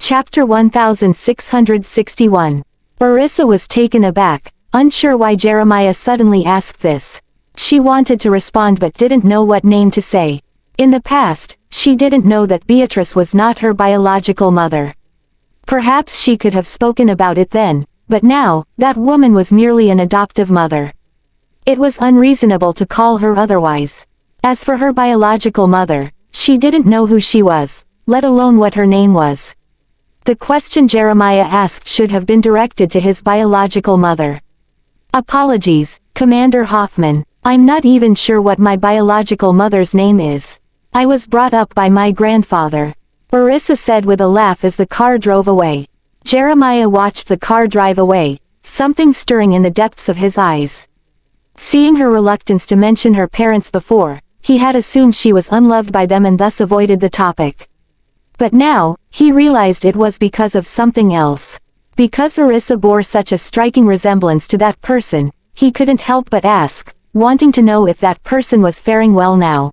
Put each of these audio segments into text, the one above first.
Chapter 1661. Orissa was taken aback, unsure why Jeremiah suddenly asked this. She wanted to respond but didn't know what name to say. In the past, she didn't know that Beatrice was not her biological mother. Perhaps she could have spoken about it then, but now, that woman was merely an adoptive mother. It was unreasonable to call her otherwise. As for her biological mother, she didn't know who she was, let alone what her name was. The question Jeremiah asked should have been directed to his biological mother. Apologies, Commander Hoffman, I'm not even sure what my biological mother's name is. I was brought up by my grandfather, Orissa said with a laugh as the car drove away. Jeremiah watched the car drive away, something stirring in the depths of his eyes. Seeing her reluctance to mention her parents before, he had assumed she was unloved by them and thus avoided the topic. But now, he realized it was because of something else. Because Orissa bore such a striking resemblance to that person, he couldn't help but ask, wanting to know if that person was faring well now.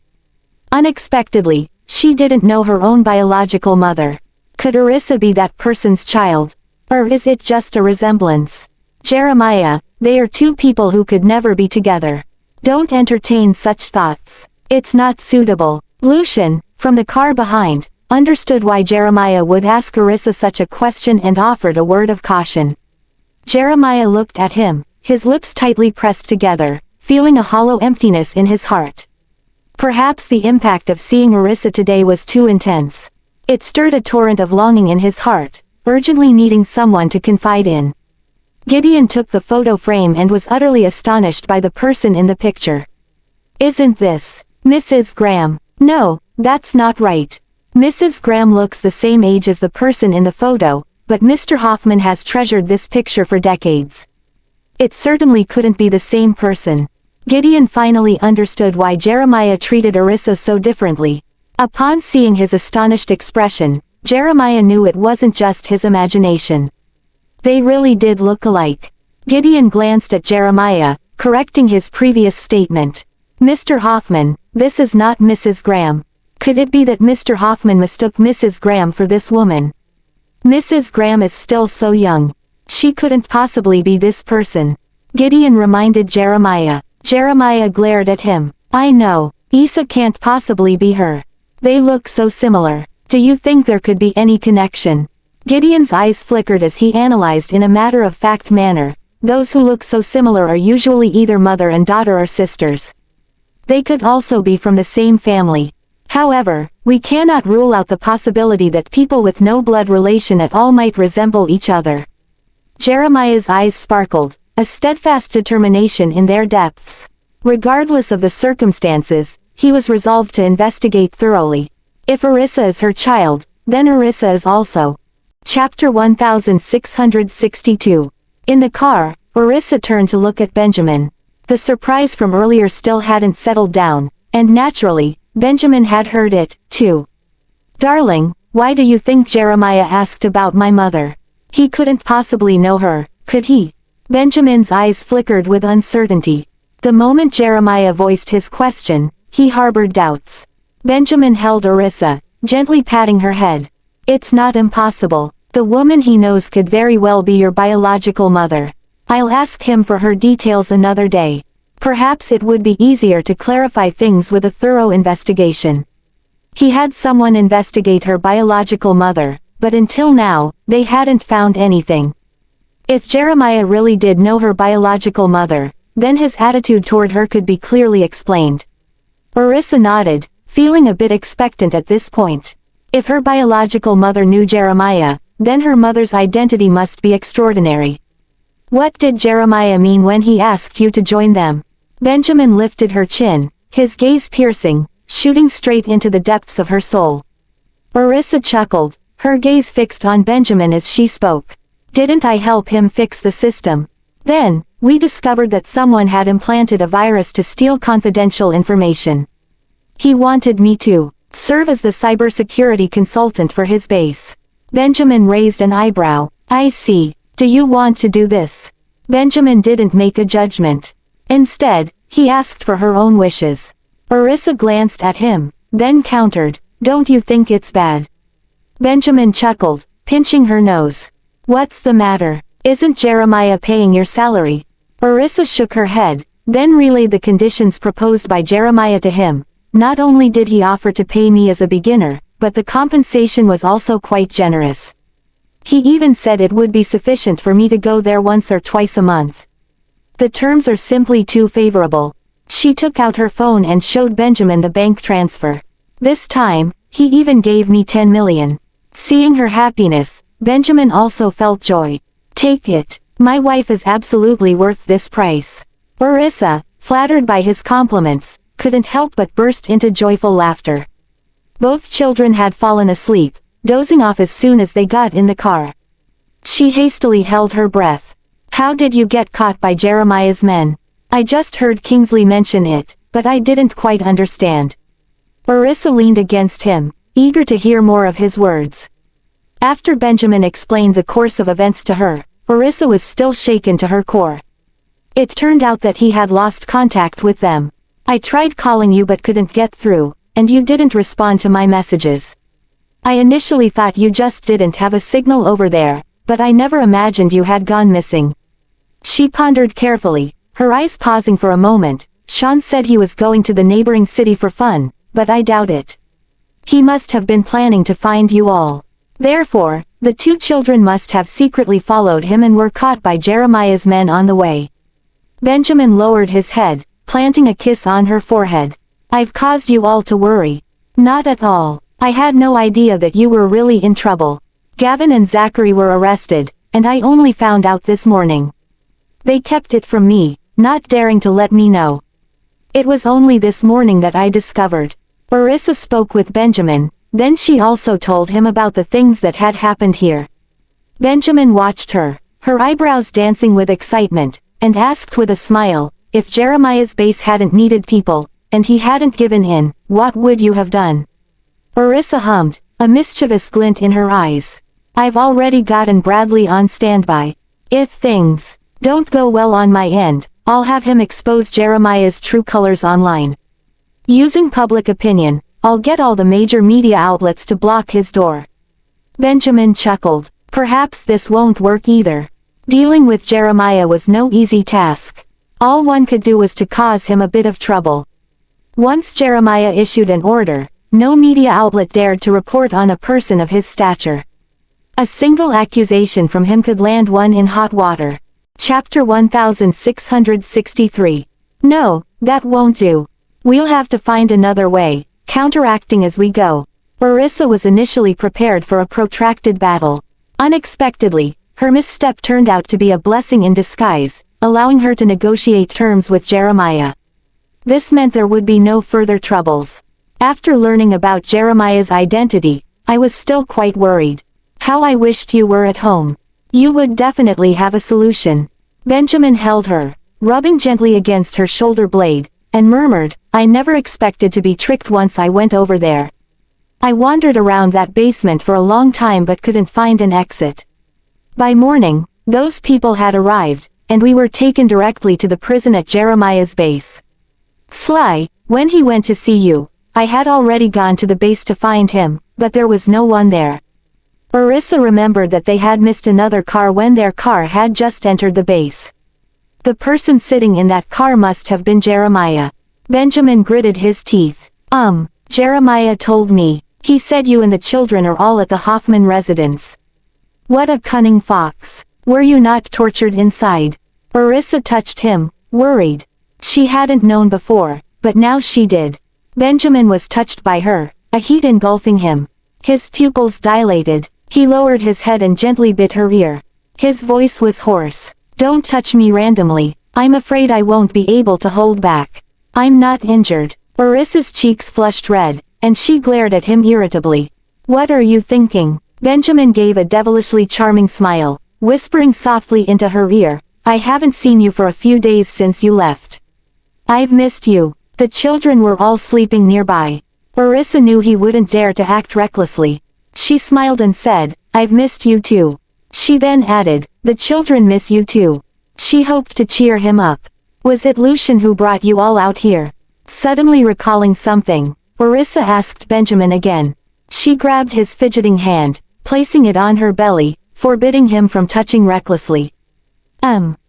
Unexpectedly, she didn't know her own biological mother. Could Orissa be that person's child? Or is it just a resemblance? Jeremiah, they are two people who could never be together. Don't entertain such thoughts. It's not suitable. Lucian, from the car behind, understood why Jeremiah would ask Orissa such a question and offered a word of caution. Jeremiah looked at him, his lips tightly pressed together, feeling a hollow emptiness in his heart. Perhaps the impact of seeing Orissa today was too intense. It stirred a torrent of longing in his heart, urgently needing someone to confide in. Gideon took the photo frame and was utterly astonished by the person in the picture. Isn't this Mrs. Graham? No, that's not right. Mrs. Graham looks the same age as the person in the photo, but Mr. Hoffman has treasured this picture for decades. It certainly couldn't be the same person. Gideon finally understood why Jeremiah treated Orissa so differently. Upon seeing his astonished expression, Jeremiah knew it wasn't just his imagination. They really did look alike. Gideon glanced at Jeremiah, correcting his previous statement. Mr. Hoffman, this is not Mrs. Graham. Could it be that Mr. Hoffman mistook Mrs. Graham for this woman? Mrs. Graham is still so young. She couldn't possibly be this person. Gideon reminded Jeremiah. Jeremiah glared at him. I know, Issa can't possibly be her. They look so similar. Do you think there could be any connection? Gideon's eyes flickered as he analyzed in a matter-of-fact manner. Those who look so similar are usually either mother and daughter or sisters. They could also be from the same family. However, we cannot rule out the possibility that people with no blood relation at all might resemble each other. Jeremiah's eyes sparkled, a steadfast determination in their depths. Regardless of the circumstances, he was resolved to investigate thoroughly. If Orissa is her child, then Orissa is also. Chapter 1662. In the car, Orissa turned to look at Benjamin. The surprise from earlier still hadn't settled down, and naturally, Benjamin had heard it, too. Darling, why do you think Jeremiah asked about my mother? He couldn't possibly know her, could he? Benjamin's eyes flickered with uncertainty. The moment Jeremiah voiced his question, he harbored doubts. Benjamin held Orissa, gently patting her head. It's not impossible. The woman he knows could very well be your biological mother. I'll ask him for her details another day. Perhaps it would be easier to clarify things with a thorough investigation. He had someone investigate her biological mother, but until now, they hadn't found anything. If Jeremiah really did know her biological mother, then his attitude toward her could be clearly explained. Orissa nodded, feeling a bit expectant at this point. If her biological mother knew Jeremiah, then her mother's identity must be extraordinary. What did Jeremiah mean when he asked you to join them? Benjamin lifted her chin, his gaze piercing, shooting straight into the depths of her soul. Orissa chuckled, her gaze fixed on Benjamin as she spoke. Didn't I help him fix the system? Then, we discovered that someone had implanted a virus to steal confidential information. He wanted me to serve as the cybersecurity consultant for his base. Benjamin raised an eyebrow. I see. Do you want to do this? Benjamin didn't make a judgment. Instead, he asked for her own wishes. Orissa glanced at him, then countered, don't you think it's bad? Benjamin chuckled, pinching her nose. What's the matter? Isn't Jeremiah paying your salary? Orissa shook her head, then relayed the conditions proposed by Jeremiah to him. Not only did he offer to pay me as a beginner, but the compensation was also quite generous. He even said it would be sufficient for me to go there once or twice a month. The terms are simply too favorable. She took out her phone and showed Benjamin the bank transfer. This time, he even gave me 10 million. Seeing her happiness, Benjamin also felt joy. Take it. My wife is absolutely worth this price. Orissa, flattered by his compliments, couldn't help but burst into joyful laughter. Both children had fallen asleep, dozing off as soon as they got in the car. She hastily held her breath. How did you get caught by Jeremiah's men? I just heard Kingsley mention it, but I didn't quite understand. Orissa leaned against him, eager to hear more of his words. After Benjamin explained the course of events to her, Orissa was still shaken to her core. It turned out that he had lost contact with them. I tried calling you but couldn't get through, and you didn't respond to my messages. I initially thought you just didn't have a signal over there, but I never imagined you had gone missing. She pondered carefully, her eyes pausing for a moment. Sean said he was going to the neighboring city for fun, but I doubt it. He must have been planning to find you all. Therefore, the two children must have secretly followed him and were caught by Jeremiah's men on the way. Benjamin lowered his head, planting a kiss on her forehead. I've caused you all to worry. Not at all. I had no idea that you were really in trouble. Gavin and Zachary were arrested, and I only found out this morning. They kept it from me, not daring to let me know. It was only this morning that I discovered. Orissa spoke with Benjamin, then she also told him about the things that had happened here. Benjamin watched her, her eyebrows dancing with excitement, and asked with a smile, if Jeremiah's base hadn't needed people, and he hadn't given in, what would you have done? Orissa hummed, a mischievous glint in her eyes. I've already gotten Bradley on standby. If things don't go well on my end, I'll have him expose Jeremiah's true colors online. Using public opinion, I'll get all the major media outlets to block his door. Benjamin chuckled. Perhaps this won't work either. Dealing with Jeremiah was no easy task. All one could do was to cause him a bit of trouble. Once Jeremiah issued an order, no media outlet dared to report on a person of his stature. A single accusation from him could land one in hot water. Chapter 1663. No, that won't do. We'll have to find another way, counteracting as we go. Orissa was initially prepared for a protracted battle. Unexpectedly, her misstep turned out to be a blessing in disguise, allowing her to negotiate terms with Jeremiah. This meant there would be no further troubles. After learning about Jeremiah's identity, I was still quite worried. How I wished you were at home. You would definitely have a solution. Benjamin held her, rubbing gently against her shoulder blade, and murmured, I never expected to be tricked once I went over there. I wandered around that basement for a long time but couldn't find an exit. By morning, those people had arrived, and we were taken directly to the prison at Jeremiah's base. Sly, when he went to see you, I had already gone to the base to find him, but there was no one there. Orissa remembered that they had missed another car when their car had just entered the base. The person sitting in that car must have been Jeremiah. Benjamin gritted his teeth. Jeremiah told me. He said you and the children are all at the Hoffman residence. What a cunning fox. Were you not tortured inside? Orissa touched him, worried. She hadn't known before, but now she did. Benjamin was touched by her, a heat engulfing him. His pupils dilated. He lowered his head and gently bit her ear. His voice was hoarse. Don't touch me randomly. I'm afraid I won't be able to hold back. I'm not injured. Orissa's cheeks flushed red, and she glared at him irritably. What are you thinking? Benjamin gave a devilishly charming smile, whispering softly into her ear, I haven't seen you for a few days since you left. I've missed you. The children were all sleeping nearby. Orissa knew he wouldn't dare to act recklessly. She smiled and said, I've missed you too. She then added, the children miss you too. She hoped to cheer him up. Was it Lucian who brought you all out here? Suddenly recalling something, Orissa asked Benjamin again. She grabbed his fidgeting hand, placing it on her belly, forbidding him from touching recklessly.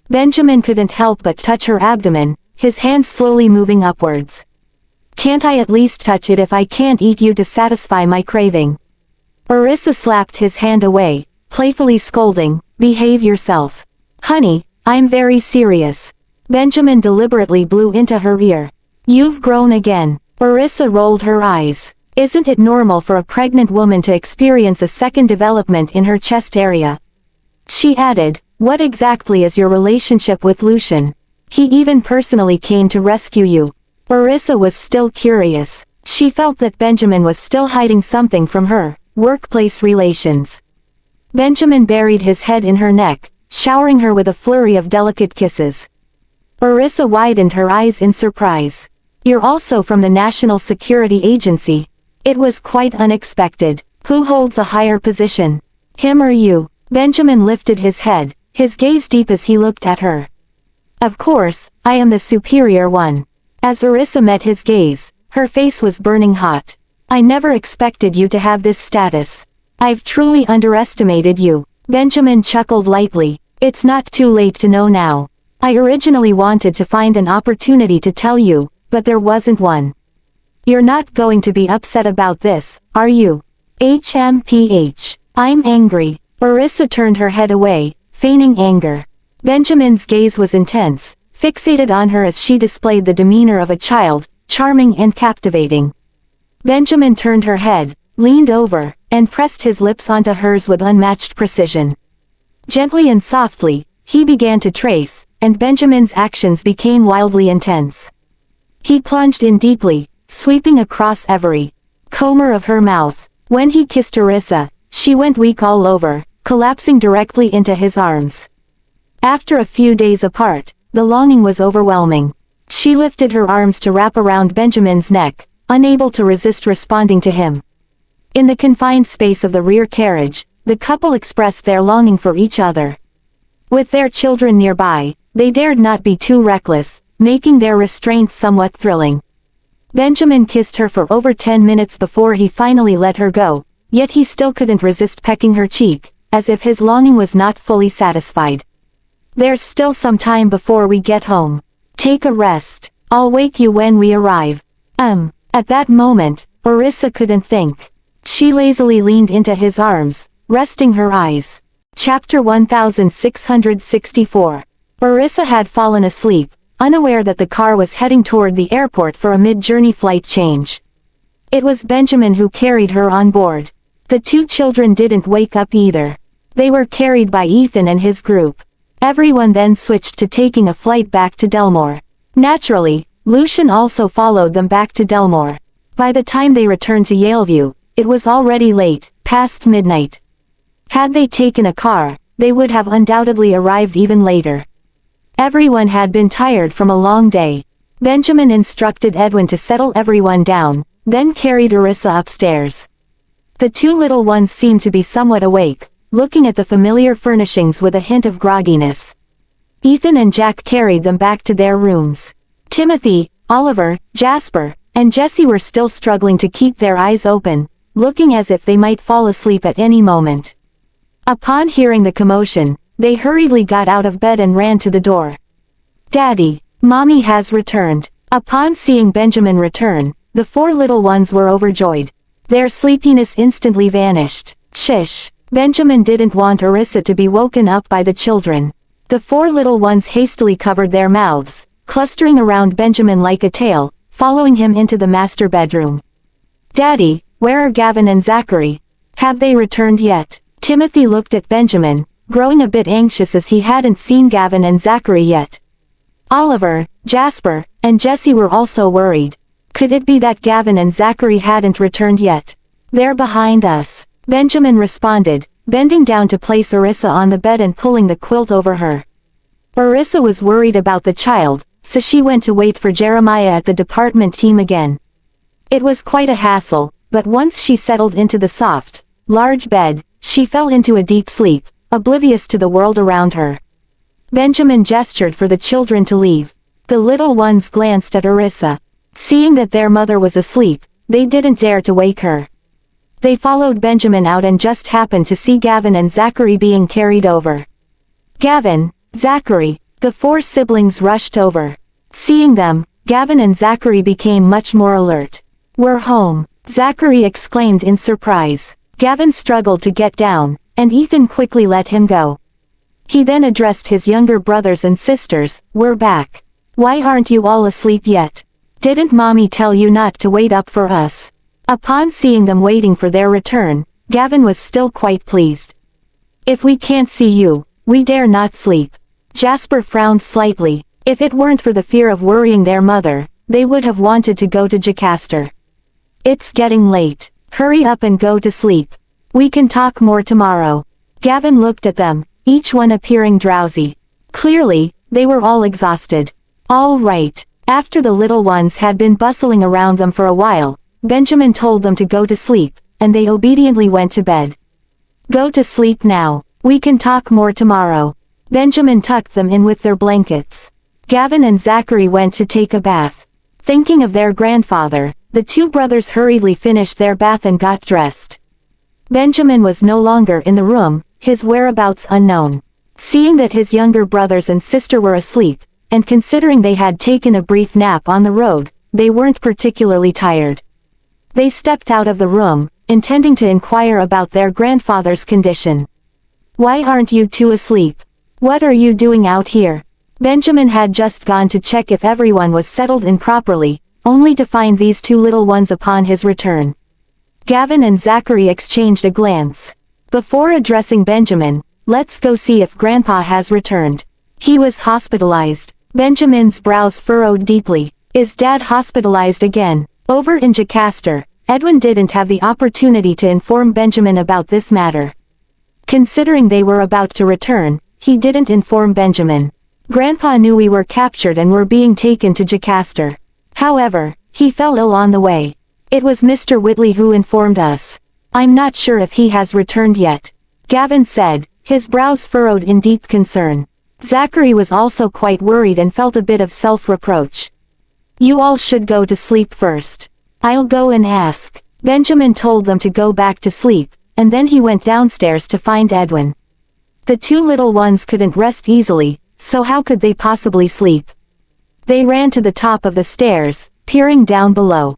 Benjamin couldn't help but touch her abdomen, his hand slowly moving upwards. Can't I at least touch it if I can't eat you to satisfy my craving? Orissa slapped his hand away, playfully scolding, behave yourself. Honey, I'm very serious. Benjamin deliberately blew into her ear. You've grown again. Orissa rolled her eyes. Isn't it normal for a pregnant woman to experience a second development in her chest area? She added, what exactly is your relationship with Lucian? He even personally came to rescue you. Orissa was still curious. She felt that Benjamin was still hiding something from her, workplace relations. Benjamin buried his head in her neck, showering her with a flurry of delicate kisses. Orissa widened her eyes in surprise. You're also from the National Security Agency. It was quite unexpected. Who holds a higher position? Him or you? Benjamin lifted his head, his gaze deep as he looked at her. Of course, I am the superior one. As Orissa met his gaze, her face was burning hot. I never expected you to have this status. I've truly underestimated you. Benjamin chuckled lightly. It's not too late to know now. I originally wanted to find an opportunity to tell you, but there wasn't one. You're not going to be upset about this, are you? HMPH. I'm angry. Orissa turned her head away, feigning anger. Benjamin's gaze was intense, fixated on her as she displayed the demeanor of a child, charming and captivating. Benjamin turned her head, leaned over, and pressed his lips onto hers with unmatched precision. Gently and softly, he began to trace, and Benjamin's actions became wildly intense. He plunged in deeply, sweeping across every corner of her mouth. When he kissed Orissa, she went weak all over, collapsing directly into his arms. After a few days apart, the longing was overwhelming. She lifted her arms to wrap around Benjamin's neck, unable to resist responding to him. In the confined space of the rear carriage, the couple expressed their longing for each other. With their children nearby, they dared not be too reckless, making their restraint somewhat thrilling. Benjamin kissed her for over 10 minutes before he finally let her go, yet he still couldn't resist pecking her cheek, as if his longing was not fully satisfied. There's still some time before we get home. Take a rest. I'll wake you when we arrive. At that moment, Orissa couldn't think. She lazily leaned into his arms, resting her eyes. Chapter 1664. Orissa had fallen asleep, unaware that the car was heading toward the airport for a mid-journey flight change. It was Benjamin who carried her on board. The two children didn't wake up either. They were carried by Ethan and his group. Everyone then switched to taking a flight back to Delmore. Naturally, Lucian also followed them back to Delmore. By the time they returned to Yaleview, it was already late, past midnight. Had they taken a car, they would have undoubtedly arrived even later. Everyone had been tired from a long day. Benjamin instructed Edwin to settle everyone down, then carried Orissa upstairs. The two little ones seemed to be somewhat awake, looking at the familiar furnishings with a hint of grogginess. Ethan and Jack carried them back to their rooms. Timothy, Oliver, Jasper, and Jesse were still struggling to keep their eyes open, looking as if they might fall asleep at any moment. Upon hearing the commotion, they hurriedly got out of bed and ran to the door. Daddy, Mommy has returned. Upon seeing Benjamin return, the four little ones were overjoyed. Their sleepiness instantly vanished. Shish. Benjamin didn't want Orissa to be woken up by the children. The four little ones hastily covered their mouths, clustering around Benjamin like a tail, following him into the master bedroom. Daddy, where are Gavin and Zachary? Have they returned yet? Timothy looked at Benjamin, growing a bit anxious as he hadn't seen Gavin and Zachary yet. Oliver, Jasper, and Jesse were also worried. Could it be that Gavin and Zachary hadn't returned yet? They're behind us, Benjamin responded, bending down to place Orissa on the bed and pulling the quilt over her. Orissa was worried about the child, so she went to wait for Jeremiah at the department team again. It was quite a hassle, but once she settled into the soft, large bed, she fell into a deep sleep, oblivious to the world around her. Benjamin gestured for the children to leave. The little ones glanced at Orissa. Seeing that their mother was asleep, they didn't dare to wake her. They followed Benjamin out and just happened to see Gavin and Zachary being carried over. Gavin, Zachary, the four siblings rushed over. Seeing them, Gavin and Zachary became much more alert. "We're home," Zachary exclaimed in surprise. Gavin struggled to get down, and Ethan quickly let him go. He then addressed his younger brothers and sisters. "We're back. Why aren't you all asleep yet? Didn't Mommy tell you not to wait up for us?" Upon seeing them waiting for their return, Gavin was still quite pleased. "If we can't see you, we dare not sleep." Jasper frowned slightly. If it weren't for the fear of worrying their mother, they would have wanted to go to Jocasta. "It's getting late. Hurry up and go to sleep. We can talk more tomorrow." Gavin looked at them, each one appearing drowsy. Clearly, they were all exhausted. "All right." After the little ones had been bustling around them for a while, Benjamin told them to go to sleep, and they obediently went to bed. "Go to sleep now. We can talk more tomorrow." Benjamin tucked them in with their blankets. Gavin and Zachary went to take a bath. Thinking of their grandfather, the two brothers hurriedly finished their bath and got dressed. Benjamin was no longer in the room, his whereabouts unknown. Seeing that his younger brothers and sister were asleep, and considering they had taken a brief nap on the road, they weren't particularly tired. They stepped out of the room, intending to inquire about their grandfather's condition. "Why aren't you two asleep? What are you doing out here?" Benjamin had just gone to check if everyone was settled in properly, only to find these two little ones upon his return. Gavin and Zachary exchanged a glance. Before addressing Benjamin, "Let's go see if Grandpa has returned. He was hospitalized." Benjamin's brows furrowed deeply. "Is Dad hospitalized again?" Over in Jocasta, Edwin didn't have the opportunity to inform Benjamin about this matter. Considering they were about to return, he didn't inform Benjamin. Grandpa knew we were captured and were being taken to Jocasta. However, he fell ill on the way. It was Mr. Whitley who informed us. "I'm not sure if he has returned yet," Gavin said, his brows furrowed in deep concern. Zachary was also quite worried and felt a bit of self-reproach. "You all should go to sleep first. I'll go and ask." Benjamin told them to go back to sleep, and then he went downstairs to find Edwin. The two little ones couldn't rest easily, so how could they possibly sleep? They ran to the top of the stairs, peering down below.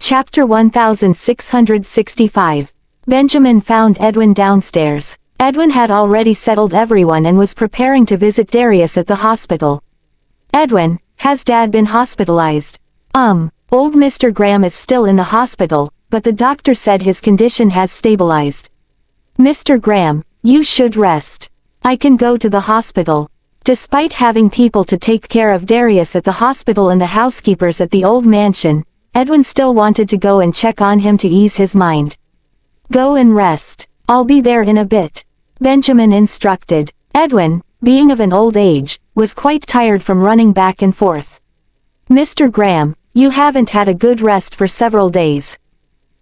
Chapter 1665. Benjamin found Edwin downstairs. Edwin had already settled everyone and was preparing to visit Darius at the hospital. "Edwin, has Dad been hospitalized?" Old Mr. Graham is still in the hospital, but the doctor said his condition has stabilized." "Mr. Graham, you should rest. I can go to the hospital." Despite having people to take care of Darius at the hospital and the housekeepers at the old mansion, Edwin still wanted to go and check on him to ease his mind. "Go and rest. I'll be there in a bit," Benjamin instructed. Edwin, being of an old age, was quite tired from running back and forth. "Mr. Graham, you haven't had a good rest for several days.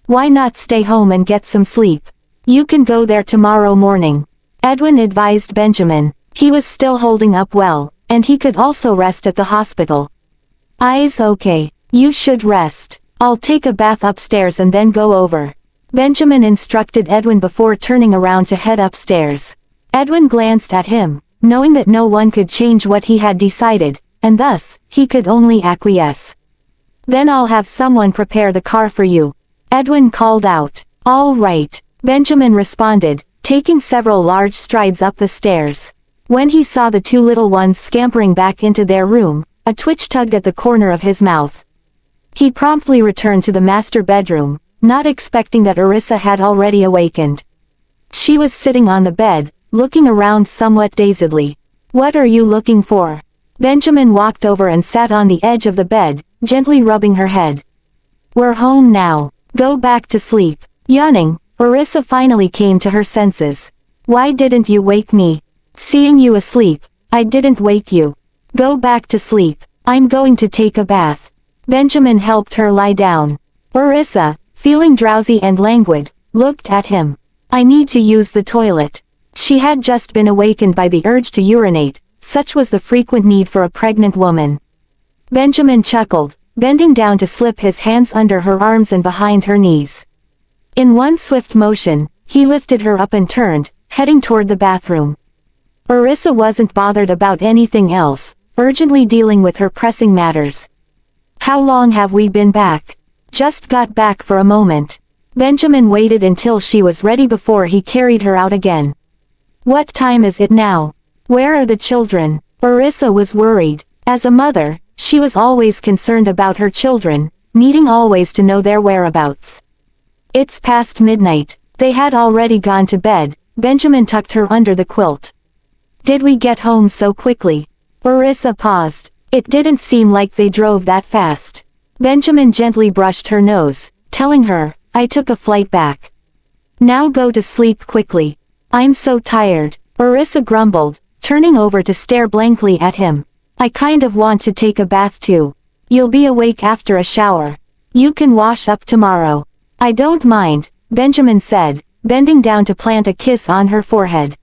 Why not stay home and get some sleep? You can go there tomorrow morning," Edwin advised Benjamin. He was still holding up well, and he could also rest at the hospital. "I's okay. You should rest. I'll take a bath upstairs and then go over," Benjamin instructed Edwin before turning around to head upstairs. Edwin glanced at him, knowing that no one could change what he had decided, and thus, he could only acquiesce. "Then I'll have someone prepare the car for you," Edwin called out. "All right," Benjamin responded, taking several large strides up the stairs. When he saw the two little ones scampering back into their room, a twitch tugged at the corner of his mouth. He promptly returned to the master bedroom, not expecting that Orissa had already awakened. She was sitting on the bed, looking around somewhat dazedly. "What are you looking for?" Benjamin walked over and sat on the edge of the bed, gently rubbing her head. "We're home now. Go back to sleep." Yawning, Orissa finally came to her senses. "Why didn't you wake me? Seeing you asleep, I didn't wake you. Go back to sleep. I'm going to take a bath." Benjamin helped her lie down. Orissa, feeling drowsy and languid, looked at him. "I need to use the toilet." She had just been awakened by the urge to urinate, such was the frequent need for a pregnant woman. Benjamin chuckled, bending down to slip his hands under her arms and behind her knees. In one swift motion, he lifted her up and turned, heading toward the bathroom. Orissa wasn't bothered about anything else, urgently dealing with her pressing matters. How long have we been back? Just got back for a moment. Benjamin waited until she was ready before he carried her out again. What time is it now? Where are the children? Orissa was worried. As a mother, she was always concerned about her children, needing always to know their whereabouts. It's past midnight. They had already gone to bed. Benjamin tucked her under the quilt. Did we get home so quickly? Orissa paused. It didn't seem like they drove that fast. Benjamin gently brushed her nose, telling her, I took a flight back. Now go to sleep quickly. I'm so tired. Orissa grumbled, turning over to stare blankly at him. I kind of want to take a bath too. You'll be awake after a shower. You can wash up tomorrow. I don't mind, Benjamin said, bending down to plant a kiss on her forehead.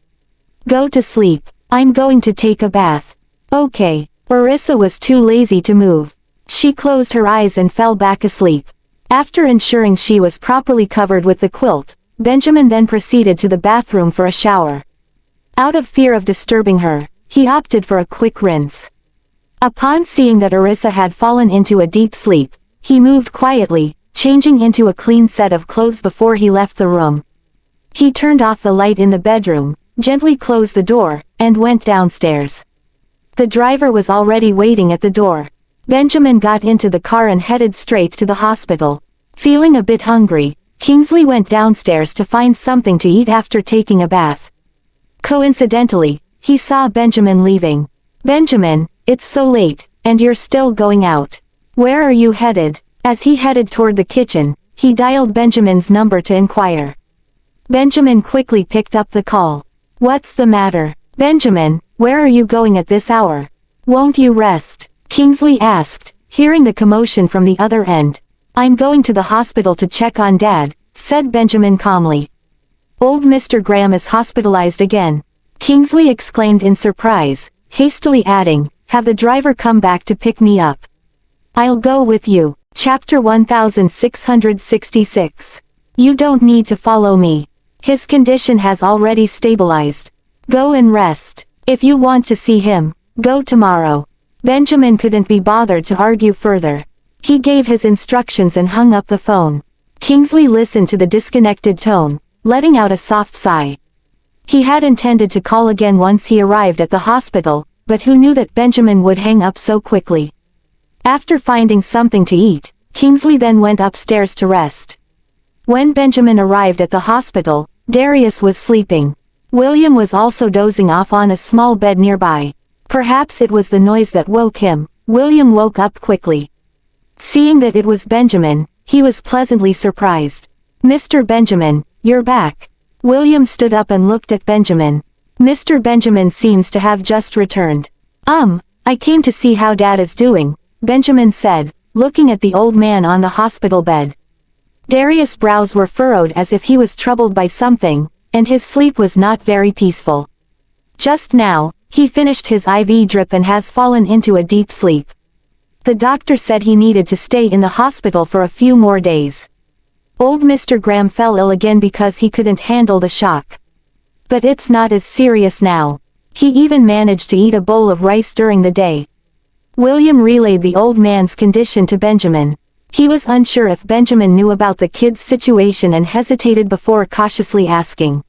Go to sleep. I'm going to take a bath. Okay. Orissa was too lazy to move. She closed her eyes and fell back asleep. After ensuring she was properly covered with the quilt, Benjamin then proceeded to the bathroom for a shower. Out of fear of disturbing her, he opted for a quick rinse. Upon seeing that Orissa had fallen into a deep sleep, he moved quietly, changing into a clean set of clothes before he left the room. He turned off the light in the bedroom, gently closed the door, and went downstairs. The driver was already waiting at the door. Benjamin got into the car and headed straight to the hospital. Feeling a bit hungry, Kingsley went downstairs to find something to eat after taking a bath. Coincidentally, he saw Benjamin leaving. Benjamin, it's so late, and you're still going out. Where are you headed? As he headed toward the kitchen, he dialed Benjamin's number to inquire. Benjamin quickly picked up the call. What's the matter? Benjamin, where are you going at this hour? Won't you rest? Kingsley asked, hearing the commotion from the other end. I'm going to the hospital to check on Dad, said Benjamin calmly. Old Mr. Graham is hospitalized again. Kingsley exclaimed in surprise, hastily adding, have the driver come back to pick me up. I'll go with you. Chapter 1666. You don't need to follow me. His condition has already stabilized. Go and rest. If you want to see him, go tomorrow. Benjamin couldn't be bothered to argue further. He gave his instructions and hung up the phone. Kingsley listened to the disconnected tone, letting out a soft sigh. He had intended to call again once he arrived at the hospital, but who knew that Benjamin would hang up so quickly? After finding something to eat, Kingsley then went upstairs to rest. When Benjamin arrived at the hospital, Darius was sleeping. William was also dozing off on a small bed nearby. Perhaps it was the noise that woke him. William woke up quickly. Seeing that it was Benjamin, he was pleasantly surprised. Mr. Benjamin, you're back. William stood up and looked at Benjamin. Mr. Benjamin seems to have just returned. I came to see how Dad is doing, Benjamin said, looking at the old man on the hospital bed. Darius' brows were furrowed as if he was troubled by something, and his sleep was not very peaceful. Just now, he finished his IV drip and has fallen into a deep sleep. The doctor said he needed to stay in the hospital for a few more days. Old Mr. Graham fell ill again because he couldn't handle the shock. But it's not as serious now. He even managed to eat a bowl of rice during the day. William relayed the old man's condition to Benjamin. He was unsure if Benjamin knew about the kid's situation and hesitated before cautiously asking.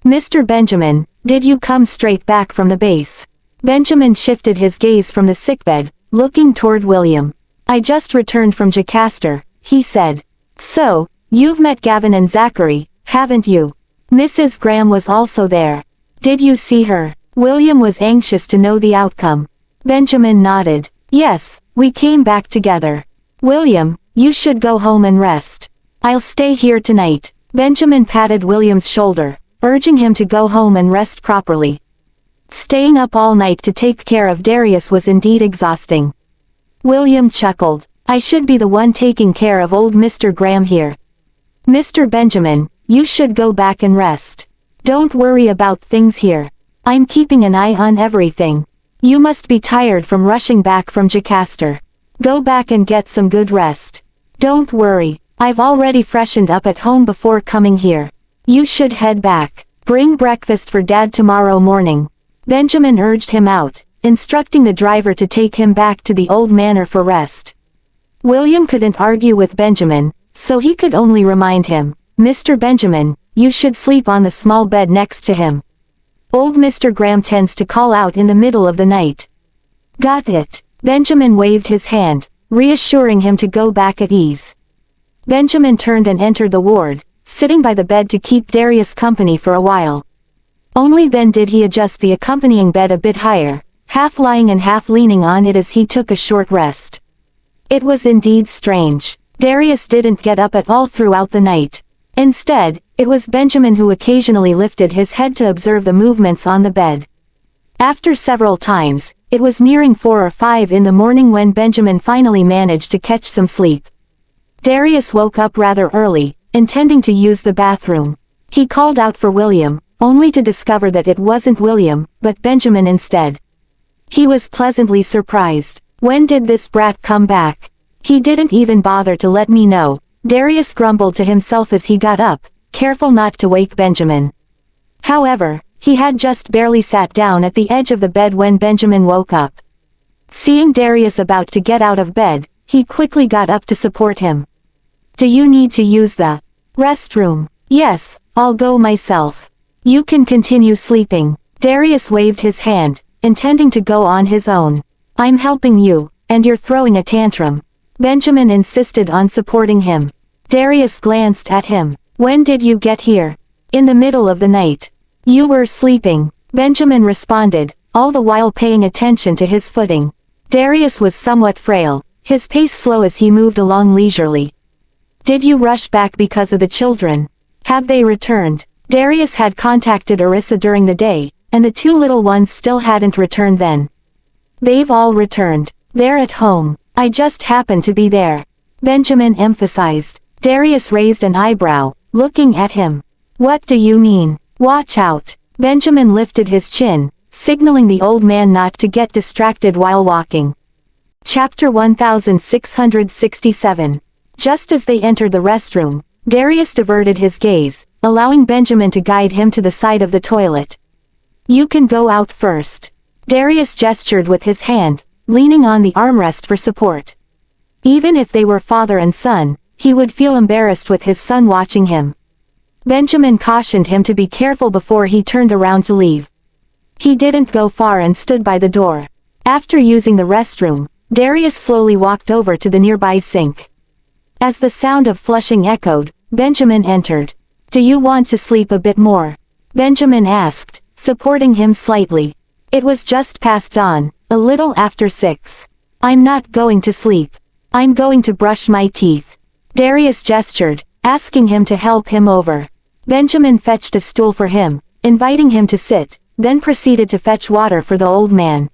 Mr. Benjamin, did you come straight back from the base? Benjamin shifted his gaze from the sickbed, looking toward William. I just returned from Jocasta, he said. So, you've met Gavin and Zachary, haven't you? Mrs. Graham was also there. Did you see her? William was anxious to know the outcome. Benjamin nodded. Yes, we came back together. William, you should go home and rest. I'll stay here tonight. Benjamin patted William's shoulder, urging him to go home and rest properly. Staying up all night to take care of Darius was indeed exhausting. William chuckled. I should be the one taking care of old Mr. Graham here. Mr. Benjamin, you should go back and rest. Don't worry about things here. I'm keeping an eye on everything. You must be tired from rushing back from Jocasta. Go back and get some good rest. Don't worry, I've already freshened up at home before coming here. You should head back. Bring breakfast for Dad tomorrow morning. Benjamin urged him out, instructing the driver to take him back to the old manor for rest. William couldn't argue with Benjamin, so he could only remind him, "Mr. Benjamin, you should sleep on the small bed next to him. Old Mr. Graham tends to call out in the middle of the night." "Got it." Benjamin waved his hand, reassuring him to go back at ease. Benjamin turned and entered the ward, sitting by the bed to keep Darius company for a while. Only then did he adjust the accompanying bed a bit higher, half lying and half leaning on it as he took a short rest. It was indeed strange. Darius didn't get up at all throughout the night. Instead, it was Benjamin who occasionally lifted his head to observe the movements on the bed. After several times, it was nearing 4 or 5 in the morning when Benjamin finally managed to catch some sleep. Darius woke up rather early, intending to use the bathroom. He called out for William, only to discover that it wasn't William, but Benjamin instead. He was pleasantly surprised. "When did this brat come back? He didn't even bother to let me know," Darius grumbled to himself as he got up, careful not to wake Benjamin. However, he had just barely sat down at the edge of the bed when Benjamin woke up. Seeing Darius about to get out of bed, he quickly got up to support him. "Do you need to use the restroom?" "Yes, I'll go myself. You can continue sleeping." Darius waved his hand, intending to go on his own. "I'm helping you, and you're throwing a tantrum." Benjamin insisted on supporting him. Darius glanced at him. "When did you get here?" "In the middle of the night." "You were sleeping," Benjamin responded, all the while paying attention to his footing. Darius was somewhat frail, his pace slow as he moved along leisurely. "Did you rush back because of the children? Have they returned?" Darius had contacted Arissa during the day, and the 2 little ones still hadn't returned then. "They've all returned. They're at home. I just happened to be there," Benjamin emphasized. Darius raised an eyebrow, looking at him. "What do you mean? Watch out." Benjamin lifted his chin, signaling the old man not to get distracted while walking. Chapter 1667. Just as they entered the restroom, Darius diverted his gaze, allowing Benjamin to guide him to the side of the toilet. "You can go out first." Darius gestured with his hand, leaning on the armrest for support. Even if they were father and son, he would feel embarrassed with his son watching him. Benjamin cautioned him to be careful before he turned around to leave. He didn't go far and stood by the door. After using the restroom, Darius slowly walked over to the nearby sink. As the sound of flushing echoed, Benjamin entered. "Do you want to sleep a bit more?" Benjamin asked, supporting him slightly. It was just past dawn, a little after 6. "I'm not going to sleep. I'm going to brush my teeth." Darius gestured, asking him to help him over. Benjamin fetched a stool for him, inviting him to sit, then proceeded to fetch water for the old man.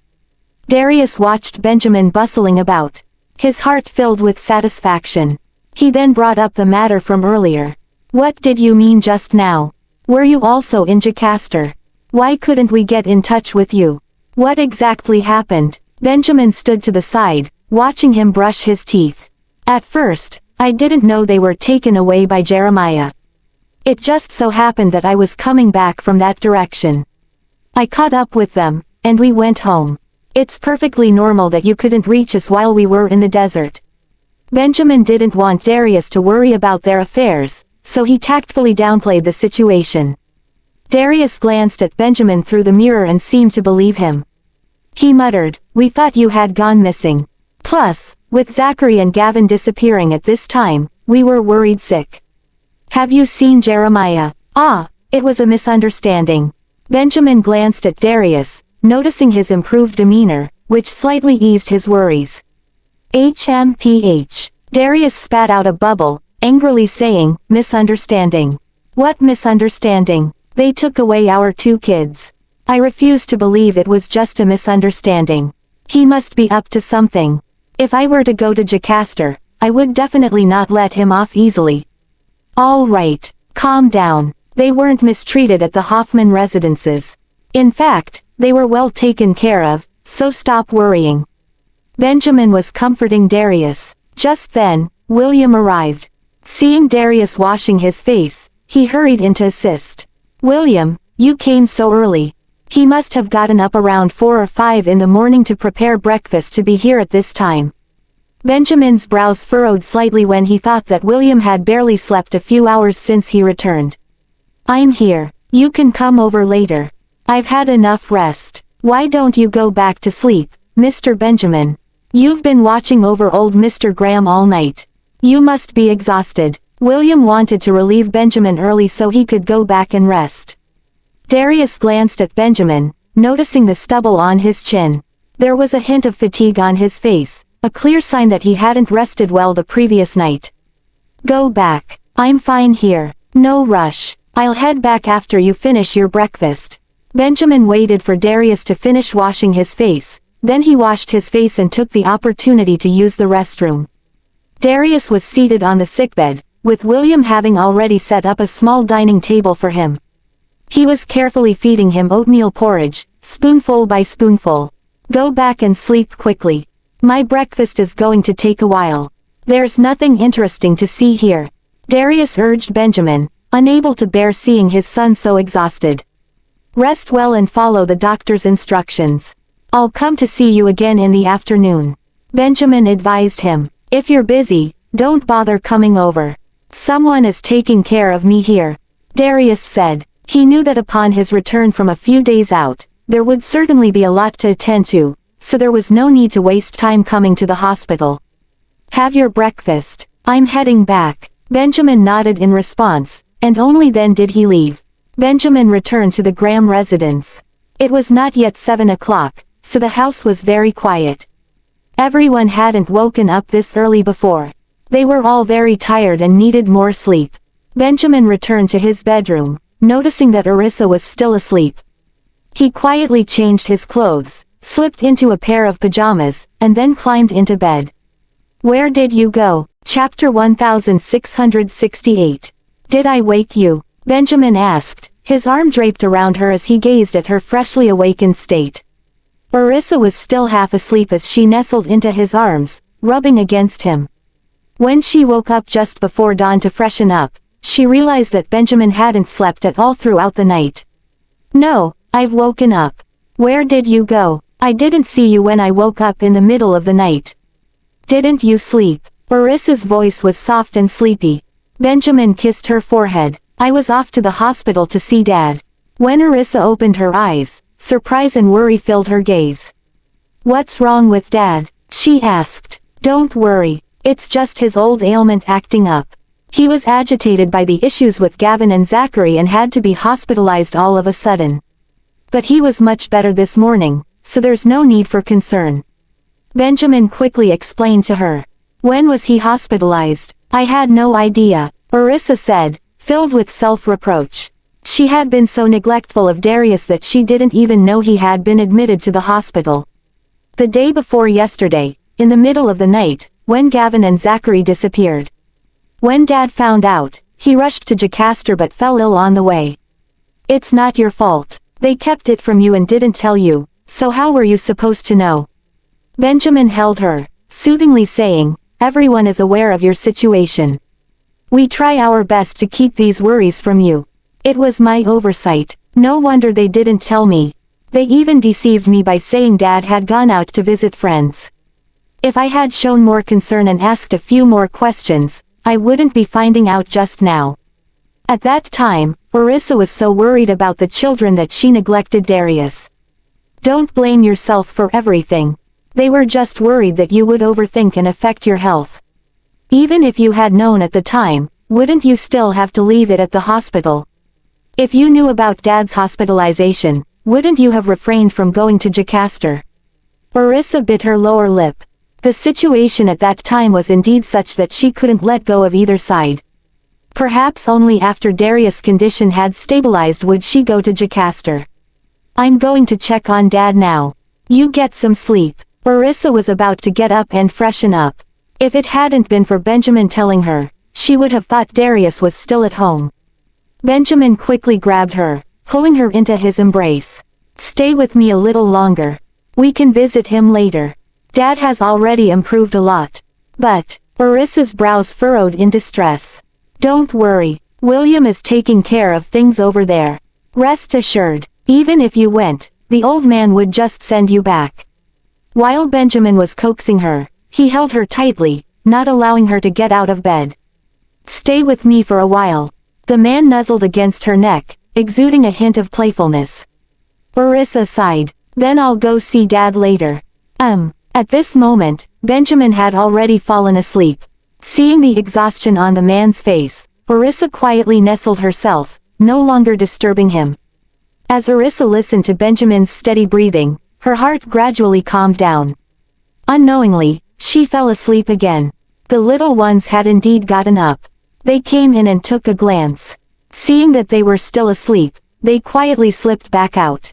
Darius watched Benjamin bustling about, his heart filled with satisfaction. He then brought up the matter from earlier. "What did you mean just now? Were you also in Jocasta? Why couldn't we get in touch with you? What exactly happened?" Benjamin stood to the side, watching him brush his teeth. "At first, I didn't know they were taken away by Jeremiah. It just so happened that I was coming back from that direction. I caught up with them, and we went home. It's perfectly normal that you couldn't reach us while we were in the desert." Benjamin didn't want Darius to worry about their affairs, so he tactfully downplayed the situation. Darius glanced at Benjamin through the mirror and seemed to believe him. He muttered, "We thought you had gone missing. Plus, with Zachary and Gavin disappearing at this time, we were worried sick. Have you seen Jeremiah?" "Ah, it was a misunderstanding." Benjamin glanced at Darius, noticing his improved demeanor, which slightly eased his worries. "HMPH. Darius spat out a bubble, angrily saying, "Misunderstanding. What misunderstanding? They took away our 2 kids. I refuse to believe it was just a misunderstanding. He must be up to something. If I were to go to Jocasta, I would definitely not let him off easily." "All right, calm down. They weren't mistreated at the Hoffman residences. In fact, they were well taken care of, so stop worrying." Benjamin was comforting Darius. Just then, William arrived. Seeing Darius washing his face, he hurried in to assist. "William, you came so early. He must have gotten up around 4 or 5 in the morning to prepare breakfast to be here at this time." Benjamin's brows furrowed slightly when he thought that William had barely slept a few hours since he returned. "I'm here. You can come over later. I've had enough rest. Why don't you go back to sleep, Mr. Benjamin? You've been watching over old Mr. Graham all night. You must be exhausted." William wanted to relieve Benjamin early so he could go back and rest. Darius glanced at Benjamin, noticing the stubble on his chin. There was a hint of fatigue on his face, a clear sign that he hadn't rested well the previous night. "Go back. I'm fine here. No rush. I'll head back after you finish your breakfast." Benjamin waited for Darius to finish washing his face, then he washed his face and took the opportunity to use the restroom. Darius was seated on the sickbed, with William having already set up a small dining table for him. He was carefully feeding him oatmeal porridge, spoonful by spoonful. "Go back and sleep quickly. My breakfast is going to take a while. There's nothing interesting to see here," Darius urged Benjamin, unable to bear seeing his son so exhausted. "Rest well and follow the doctor's instructions. I'll come to see you again in the afternoon," Benjamin advised him. "If you're busy, don't bother coming over. Someone is taking care of me here," Darius said. He knew that upon his return from a few days out, there would certainly be a lot to attend to, so there was no need to waste time coming to the hospital. "Have your breakfast. I'm heading back." Benjamin nodded in response, and only then did he leave. Benjamin returned to the Graham residence. It was not yet 7 o'clock, so the house was very quiet. Everyone hadn't woken up this early before. They were all very tired and needed more sleep. Benjamin returned to his bedroom, noticing that Arissa was still asleep. He quietly changed his clothes, slipped into a pair of pajamas, and then climbed into bed. "Where did you go?" Chapter 1668. "Did I wake you?" Benjamin asked, his arm draped around her as he gazed at her freshly awakened state. Arissa was still half asleep as she nestled into his arms, rubbing against him. When she woke up just before dawn to freshen up, she realized that Benjamin hadn't slept at all throughout the night. "No, I've woken up. Where did you go? I didn't see you when I woke up in the middle of the night." "Didn't you sleep?" Arissa's voice was soft and sleepy. Benjamin kissed her forehead. "I was off to the hospital to see Dad." When Arissa opened her eyes, surprise and worry filled her gaze. "What's wrong with Dad?" she asked. "Don't worry. It's just his old ailment acting up. He was agitated by the issues with Gavin and Zachary and had to be hospitalized all of a sudden. But he was much better this morning, so there's no need for concern." Benjamin quickly explained to her. "When was he hospitalized?" "I had no idea," Arissa said, filled with self-reproach. She had been so neglectful of Darius that she didn't even know he had been admitted to the hospital. The day before yesterday, in the middle of the night, when Gavin and Zachary disappeared. When Dad found out, he rushed to Jocasta but fell ill on the way. "It's not your fault. They kept it from you and didn't tell you, so how were you supposed to know?" Benjamin held her, soothingly saying, "Everyone is aware of your situation. We try our best to keep these worries from you. It was my oversight. No wonder they didn't tell me. They even deceived me by saying Dad had gone out to visit friends. If I had shown more concern and asked a few more questions, I wouldn't be finding out just now." At that time, Arissa was so worried about the children that she neglected Darius. "Don't blame yourself for everything. They were just worried that you would overthink and affect your health. Even if you had known at the time, wouldn't you still have to leave it at the hospital? If you knew about Dad's hospitalization, wouldn't you have refrained from going to Jocasta?" Arissa bit her lower lip. The situation at that time was indeed such that she couldn't let go of either side. Perhaps only after Darius' condition had stabilized would she go to Jocasta. "I'm going to check on Dad now. You get some sleep." Arissa was about to get up and freshen up. If it hadn't been for Benjamin telling her, she would have thought Darius was still at home. Benjamin quickly grabbed her, pulling her into his embrace. "Stay with me a little longer. We can visit him later. Dad has already improved a lot." "But," Arissa's brows furrowed in distress. Don't worry. William is taking care of things over there. Rest assured, even if you went, the old man would just send you back. While Benjamin was coaxing her, he held her tightly, not allowing her to get out of bed. Stay with me for a while. The man nuzzled against her neck, exuding a hint of playfulness. Arissa sighed. Then I'll go see Dad later. At this moment, Benjamin had already fallen asleep. Seeing the exhaustion on the man's face, Arissa quietly nestled herself, no longer disturbing him. As Arissa listened to Benjamin's steady breathing, her heart gradually calmed down. Unknowingly, she fell asleep again. The little ones had indeed gotten up. They came in and took a glance. Seeing that they were still asleep, they quietly slipped back out.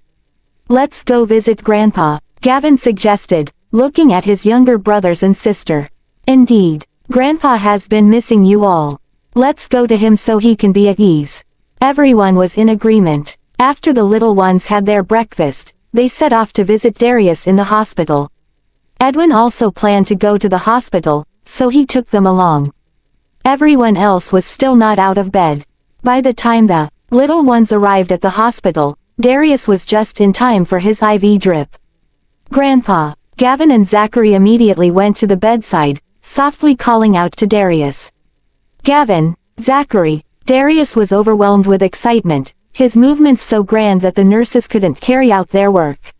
Let's go visit Grandpa, Gavin suggested, looking at his younger brothers and sister. Indeed, Grandpa has been missing you all. Let's go to him so he can be at ease. Everyone was in agreement. After the little ones had their breakfast, they set off to visit Darius in the hospital. Edwin also planned to go to the hospital, so he took them along. Everyone else was still not out of bed. By the time the little ones arrived at the hospital, Darius was just in time for his IV drip. Grandpa, Gavin and Zachary immediately went to the bedside, softly calling out to Darius. Gavin, Zachary, Darius was overwhelmed with excitement, his movements so grand that the nurses couldn't carry out their work.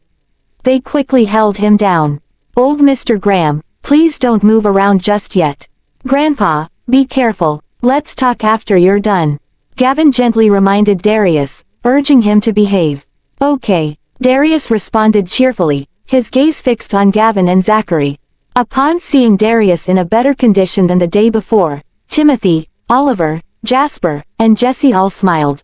They quickly held him down. Old Mr. Graham, please don't move around just yet. Grandpa, be careful, let's talk after you're done. Gavin gently reminded Darius, urging him to behave. Okay, Darius responded cheerfully, his gaze fixed on Gavin and Zachary. Upon seeing Darius in a better condition than the day before, Timothy, Oliver, Jasper, and Jesse all smiled.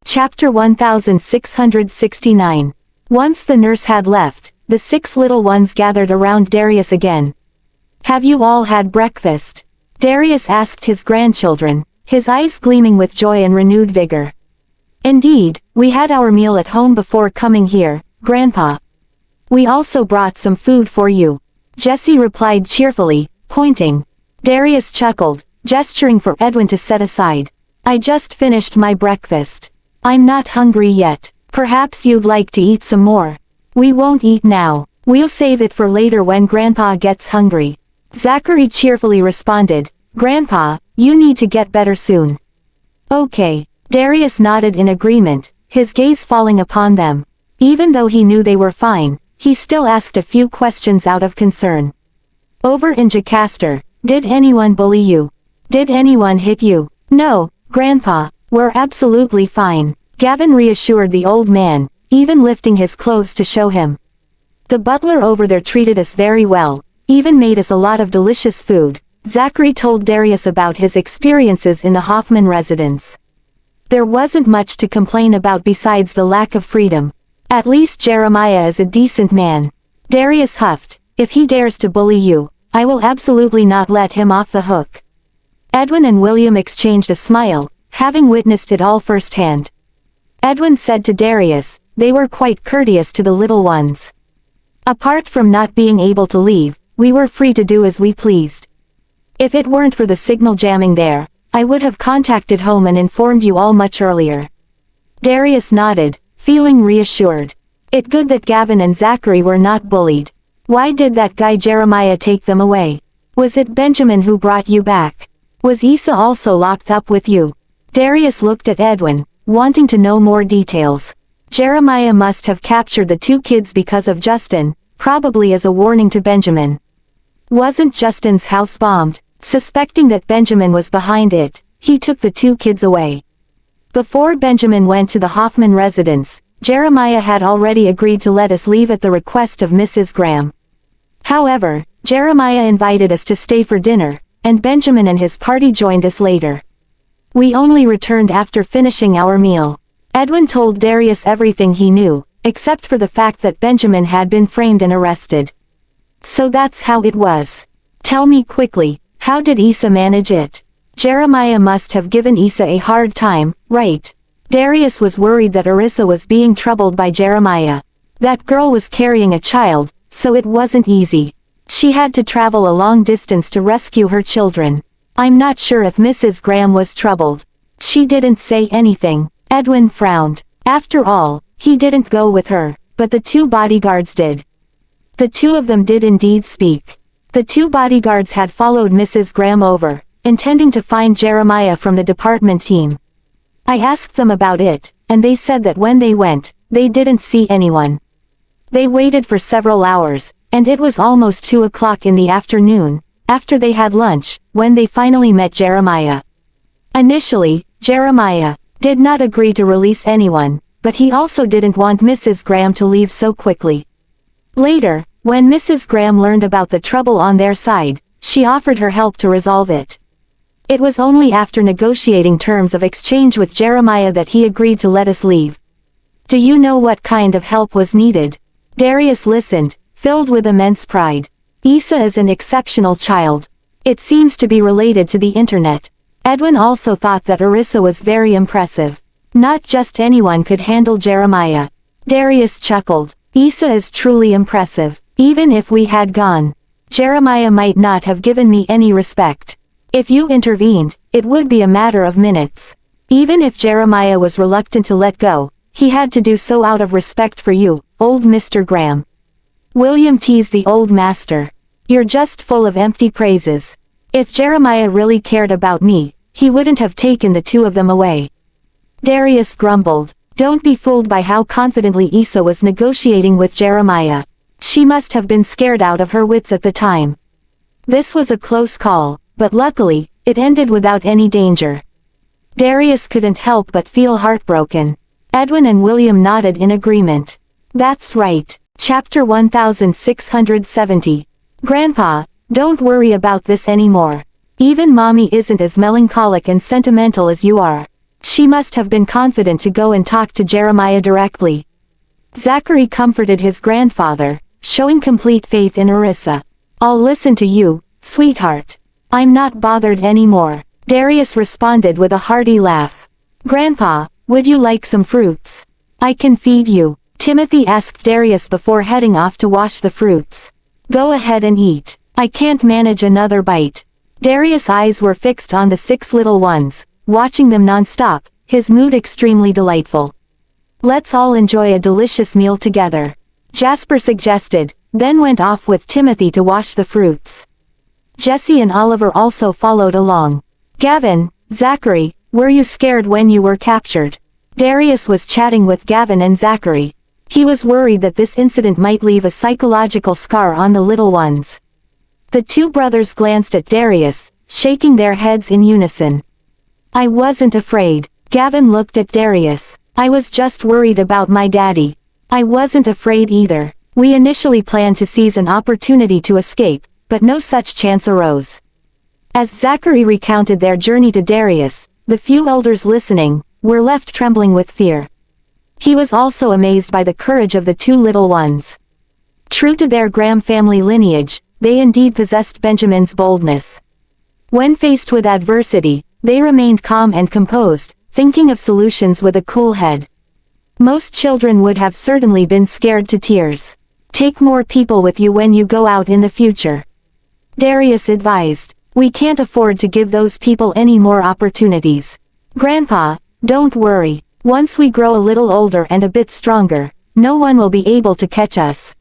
Chapter 1669. Once the nurse had left, the 6 little ones gathered around Darius again. Have you all had breakfast? Darius asked his grandchildren, his eyes gleaming with joy and renewed vigor. Indeed, we had our meal at home before coming here, Grandpa. We also brought some food for you. Jesse replied cheerfully, pointing. Darius chuckled, gesturing for Edwin to set aside. I just finished my breakfast. I'm not hungry yet. Perhaps you'd like to eat some more. We won't eat now. We'll save it for later when Grandpa gets hungry. Zachary cheerfully responded, Grandpa, you need to get better soon. Okay. Darius nodded in agreement, his gaze falling upon them. Even though he knew they were fine, he still asked a few questions out of concern. Over in Jocasta, did anyone bully you? Did anyone hit you? No, Grandpa, we're absolutely fine. Gavin reassured the old man, even lifting his clothes to show him. The butler over there treated us very well, even made us a lot of delicious food. Zachary told Darius about his experiences in the Hoffman residence. There wasn't much to complain about besides the lack of freedom. At least Jeremiah is a decent man. Darius huffed, if he dares to bully you, I will absolutely not let him off the hook. Edwin and William exchanged a smile, having witnessed it all firsthand. Edwin said to Darius, they were quite courteous to the little ones. Apart from not being able to leave, we were free to do as we pleased. If it weren't for the signal jamming there, I would have contacted home and informed you all much earlier. Darius nodded, feeling reassured. It good that Gavin and Zachary were not bullied. Why did that guy Jeremiah take them away? Was it Benjamin who brought you back? Was Issa also locked up with you? Darius looked at Edwin, wanting to know more details. Jeremiah must have captured the 2 kids because of Justin, probably as a warning to Benjamin. Wasn't Justin's house bombed? Suspecting that Benjamin was behind it, he took the 2 kids away. Before Benjamin went to the Hoffman residence, Jeremiah had already agreed to let us leave at the request of Mrs. Graham. However, Jeremiah invited us to stay for dinner, and Benjamin and his party joined us later. We only returned after finishing our meal. Edwin told Darius everything he knew, except for the fact that Benjamin had been framed and arrested. So that's how it was. Tell me quickly, how did Issa manage it? Jeremiah must have given Issa a hard time, right? Darius was worried that Arissa was being troubled by Jeremiah. That girl was carrying a child, so it wasn't easy. She had to travel a long distance to rescue her children. I'm not sure if Mrs. Graham was troubled. She didn't say anything. Edwin frowned. After all, he didn't go with her, but the two bodyguards did. The two of them did indeed speak. The two bodyguards had followed Mrs. Graham over, intending to find Jeremiah from the department team. I asked them about it, and they said that when they went, they didn't see anyone. They waited for several hours, and it was almost 2 o'clock in the afternoon, after they had lunch, when they finally met Jeremiah. Initially, Jeremiah did not agree to release anyone, but he also didn't want Mrs. Graham to leave so quickly. Later, when Mrs. Graham learned about the trouble on their side, she offered her help to resolve it. It was only after negotiating terms of exchange with Jeremiah that he agreed to let us leave. Do you know what kind of help was needed? Darius listened, filled with immense pride. Issa is an exceptional child. It seems to be related to the internet. Edwin also thought that Arissa was very impressive. Not just anyone could handle Jeremiah. Darius chuckled. Issa is truly impressive. Even if we had gone, Jeremiah might not have given me any respect. If you intervened, it would be a matter of minutes. Even if Jeremiah was reluctant to let go, he had to do so out of respect for you, old Mr. Graham. William teased the old master. You're just full of empty praises. If Jeremiah really cared about me, he wouldn't have taken the two of them away. Darius grumbled. Don't be fooled by how confidently Issa was negotiating with Jeremiah. She must have been scared out of her wits at the time. This was a close call, but luckily, it ended without any danger. Darius couldn't help but feel heartbroken. Edwin and William nodded in agreement. That's right. Chapter 1670. Grandpa, don't worry about this anymore. Even Mommy isn't as melancholic and sentimental as you are. She must have been confident to go and talk to Jeremiah directly. Zachary comforted his grandfather, showing complete faith in Arissa. I'll listen to you, sweetheart. I'm not bothered anymore. Darius responded with a hearty laugh. Grandpa, would you like some fruits? I can feed you. Timothy asked Darius before heading off to wash the fruits. Go ahead and eat. I can't manage another bite. Darius' eyes were fixed on the 6 little ones, watching them non-stop, his mood extremely delightful. Let's all enjoy a delicious meal together, Jasper suggested, then went off with Timothy to wash the fruits. Jesse and Oliver also followed along. Gavin, Zachary, were you scared when you were captured? Darius was chatting with Gavin and Zachary. He was worried that this incident might leave a psychological scar on the little ones. The two brothers glanced at Darius, shaking their heads in unison. I wasn't afraid. Gavin looked at Darius. I was just worried about my daddy. I wasn't afraid either. We initially planned to seize an opportunity to escape, but no such chance arose. As Zachary recounted their journey to Darius, the few elders listening were left trembling with fear. He was also amazed by the courage of the two little ones. True to their Graham family lineage, they indeed possessed Benjamin's boldness. When faced with adversity, they remained calm and composed, thinking of solutions with a cool head. Most children would have certainly been scared to tears. Take more people with you when you go out in the future, Darius advised. We can't afford to give those people any more opportunities. Grandpa, don't worry. Once we grow a little older and a bit stronger, no one will be able to catch us.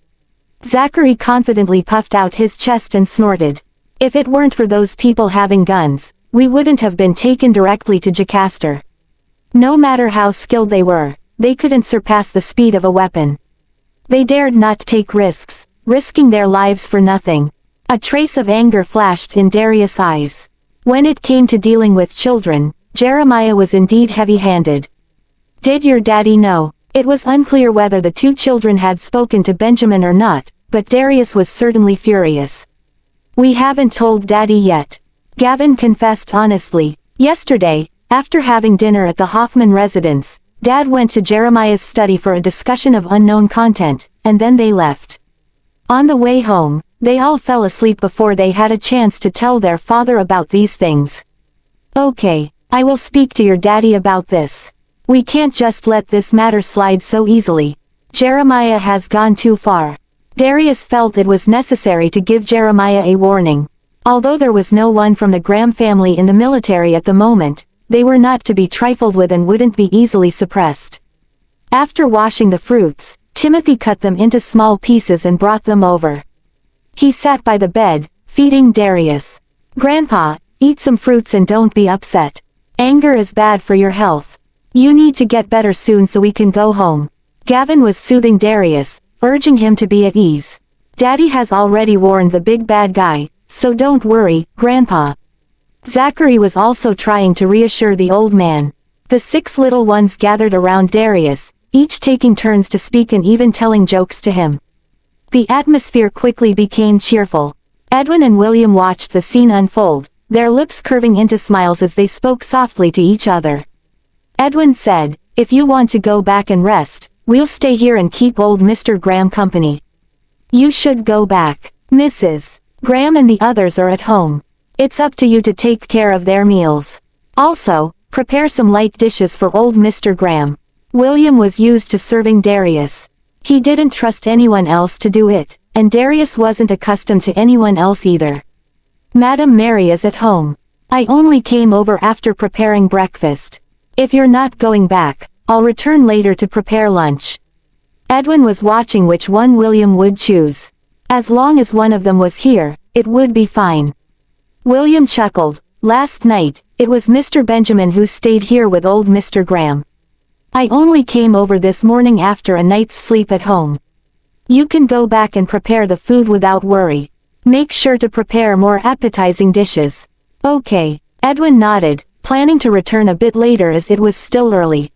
Zachary confidently puffed out his chest and snorted. If it weren't for those people having guns, we wouldn't have been taken directly to Jocasta. No matter how skilled they were, they couldn't surpass the speed of a weapon. They dared not take risks, risking their lives for nothing. A trace of anger flashed in Darius' eyes. When it came to dealing with children, Jeremiah was indeed heavy-handed. Did your daddy know? It was unclear whether the two children had spoken to Benjamin or not, but Darius was certainly furious. We haven't told Daddy yet. Gavin confessed honestly. Yesterday, after having dinner at the Hoffman residence, Dad went to Jeremiah's study for a discussion of unknown content, and then they left. On the way home, they all fell asleep before they had a chance to tell their father about these things. Okay, I will speak to your daddy about this. We can't just let this matter slide so easily. Jeremiah has gone too far. Darius felt it was necessary to give Jeremiah a warning. Although there was no one from the Graham family in the military at the moment, they were not to be trifled with and wouldn't be easily suppressed. After washing the fruits, Timothy cut them into small pieces and brought them over. He sat by the bed, feeding Darius. "Grandpa, eat some fruits and don't be upset. Anger is bad for your health. You need to get better soon so we can go home." Gavin was soothing Darius, urging him to be at ease. "Daddy has already warned the big bad guy, so don't worry, Grandpa." Zachary was also trying to reassure the old man. The 6 little ones gathered around Darius, each taking turns to speak and even telling jokes to him. The atmosphere quickly became cheerful. Edwin and William watched the scene unfold, their lips curving into smiles as they spoke softly to each other. Edwin said, "If you want to go back and rest, we'll stay here and keep old Mr. Graham company." "You should go back. Mrs. Graham and the others are at home. It's up to you to take care of their meals. Also, prepare some light dishes for old Mr. Graham." William was used to serving Darius. He didn't trust anyone else to do it, and Darius wasn't accustomed to anyone else either. "Madam Mary is at home. I only came over after preparing breakfast. If you're not going back, I'll return later to prepare lunch." Edwin was watching which one William would choose. As long as one of them was here, it would be fine. William chuckled. "Last night, it was Mr. Benjamin who stayed here with old Mr. Graham. I only came over this morning after a night's sleep at home. You can go back and prepare the food without worry. Make sure to prepare more appetizing dishes." "Okay." Edwin nodded, planning to return a bit later as it was still early.